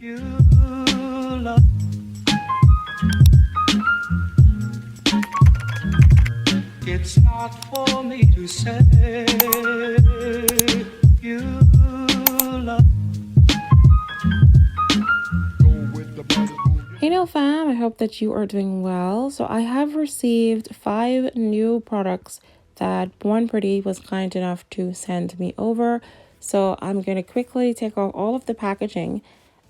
You love. It's not for me to say. You love. Hey now fam, I hope that you are doing well. So I have received 5 new products that Born Pretty was kind enough to send me over. So I'm going to quickly take off all of the packaging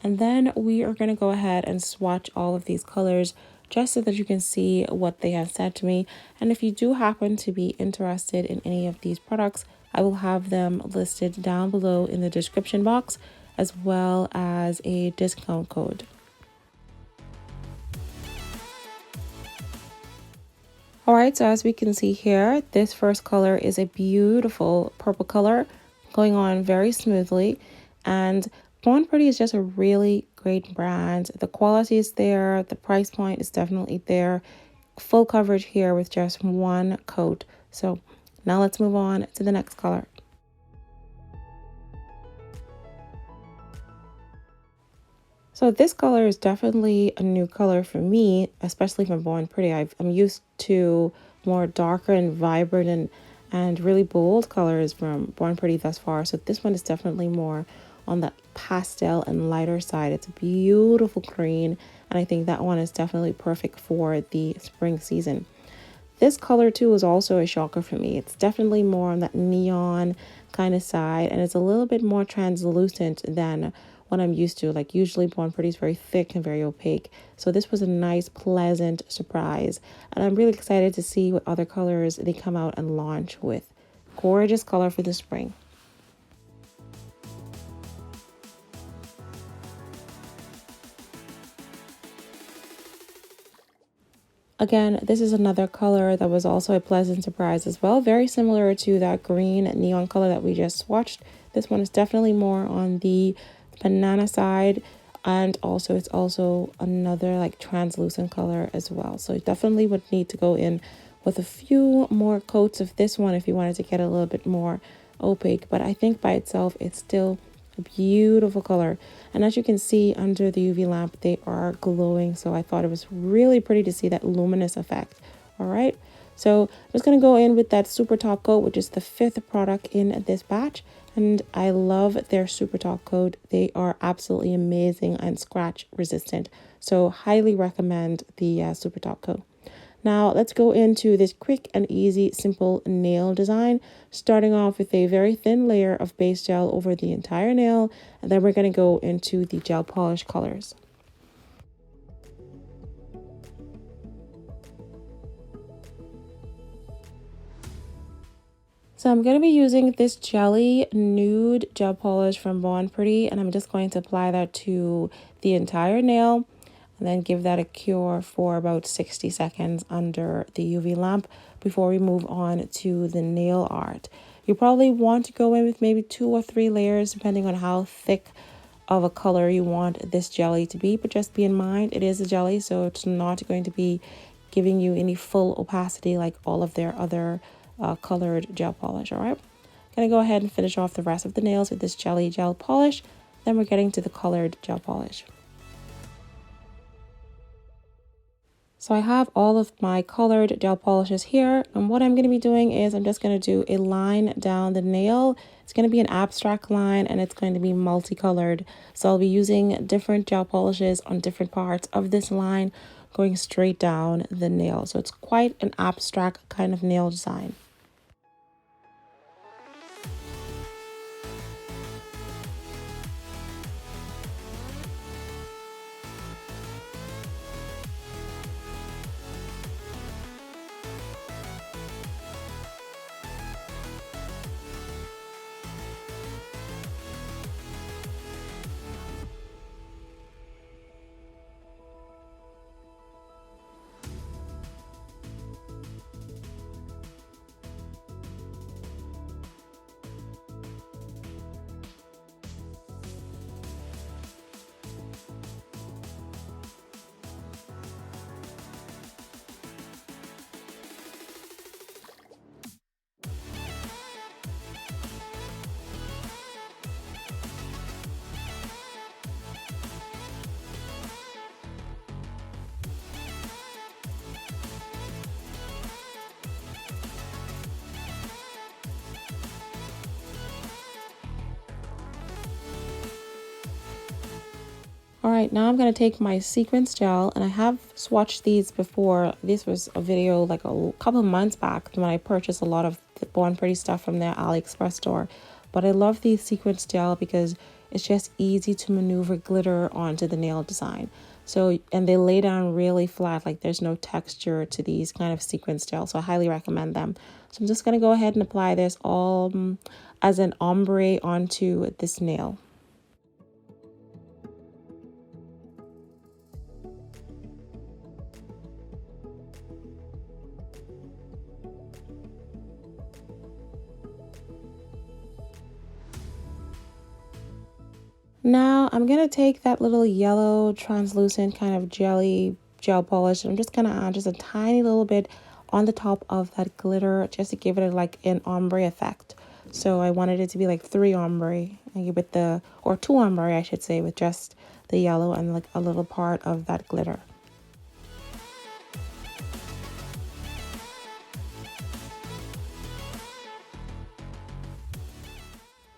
and then we are going to go ahead and swatch all of these colors just so that you can see what they have said to me. And if you do happen to be interested in any of these products, I will have them listed down below in the description box as well as a discount code. Alright, so as we can see here, this first color is a beautiful purple color going on very smoothly. And Born Pretty is just a really great brand. The quality is there, the price point is definitely there. Full coverage here with just one coat. So now let's move on to the next color. So this color is definitely a new color for me, especially from Born Pretty. I'm used to more darker and vibrant and really bold colors from Born Pretty thus far. So this one is definitely more on the pastel and lighter side. It's a beautiful green, and I think that one is definitely perfect for the spring season. This color too is also a shocker for me. It's definitely more on that neon kind of side, and it's a little bit more translucent than what I'm used to. Like usually Born Pretty is very thick and very opaque. So this was a nice, pleasant surprise. And I'm really excited to see what other colors they come out and launch with. Gorgeous color for the spring. Again, this is another color that was also a pleasant surprise as well. Very similar to that green neon color that we just swatched. This one is definitely more on the banana side, and also it's also another like translucent color as well. So you definitely would need to go in with a few more coats of this one if you wanted to get a little bit more opaque. But I think by itself, it's still a beautiful color. And as you can see under the UV lamp, they are glowing. So I thought it was really pretty to see that luminous effect. All right. So I'm just going to go in with that super top coat, which is the 5th product in this batch. And I love their super top coat. They are absolutely amazing and scratch resistant. So highly recommend the super top coat. Now let's go into this quick and easy, simple nail design, starting off with a very thin layer of base gel over the entire nail, and then we're going to go into the gel polish colors. So I'm going to be using this jelly nude gel polish from Born Pretty, and I'm just going to apply that to the entire nail and then give that a cure for about 60 seconds under the UV lamp before we move on to the nail art. You probably want to go in with maybe 2 or 3 layers depending on how thick of a color you want this jelly to be, but just be in mind it is a jelly, so it's not going to be giving you any full opacity like all of their other colored gel polish. All right, gonna go ahead and finish off the rest of the nails with this jelly gel polish, then we're getting to the colored gel polish. So I have all of my colored gel polishes here, and what I'm going to be doing is I'm just going to do a line down the nail. It's going to be an abstract line and it's going to be multicolored. So I'll be using different gel polishes on different parts of this line going straight down the nail. So it's quite an abstract kind of nail design. All right, now I'm going to take my sequence gel, and I have swatched these before. This was a video like a couple of months back when I purchased a lot of the Born Pretty stuff from their AliExpress store. But I love these sequence gel because it's just easy to maneuver glitter onto the nail design. So, and they lay down really flat, like there's no texture to these kind of sequence gel. So I highly recommend them. So I'm just going to go ahead and apply this all as an ombre onto this nail. Now I'm going to take that little yellow translucent kind of jelly gel polish, and I'm just going to add just a tiny little bit on the top of that glitter just to give it like an ombre effect. So I wanted it to be like 3 ombre with the, or 2 ombre I should say, with just the yellow and like a little part of that glitter.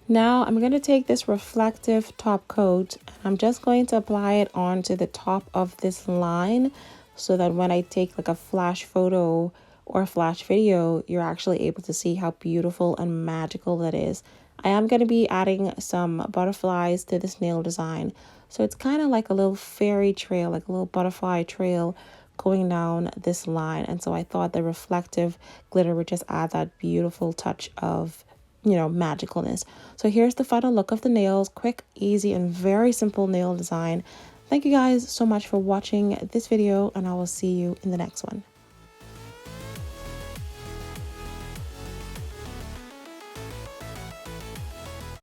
Now I'm going to take this reflective top coat, and I'm just going to apply it onto the top of this line so that when I take like a flash photo or a flash video, you're actually able to see how beautiful and magical that is. I am going to be adding some butterflies to this nail design. So it's kind of like a little fairy trail, like a little butterfly trail going down this line. And so I thought the reflective glitter would just add that beautiful touch of, you know, magicalness. So here's the final look of the nails. Quick, easy, and very simple nail design. Thank you guys so much for watching this video, and I will see you in the next one.